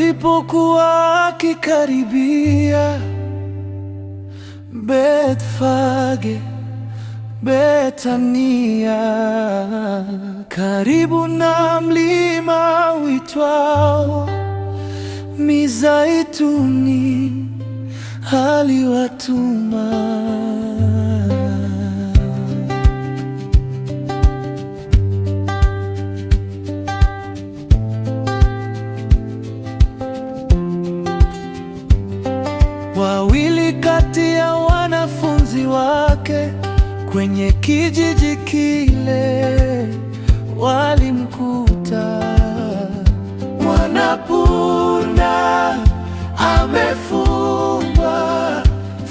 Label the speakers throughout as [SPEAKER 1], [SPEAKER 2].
[SPEAKER 1] Walipokuwa akikaribia Bethfage, Betania, karibu na mlima uitwao Mizaituni, aliwatuma. Wawili kati ya wanafunzi wake kwenye kijiji kile walimkuta mwanapunda amefungwa.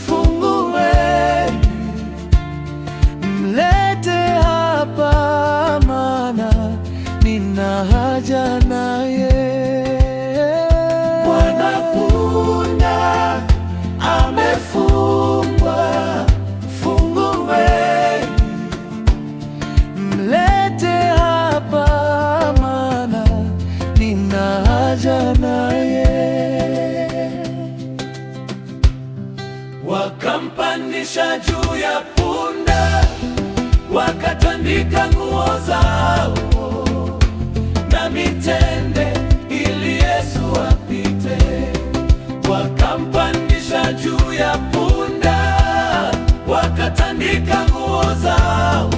[SPEAKER 1] Fungueni, mlete hapa, maana nina haja naye. Mwanapunda amefungwa, fungueni, mlete hapa, maana nina haja naye. Wakampandisha juu ya punda, wakatandika nguo zao na mitende ili Yesu apite. Wakampandisha juu ya punda, wakatandika nguo zao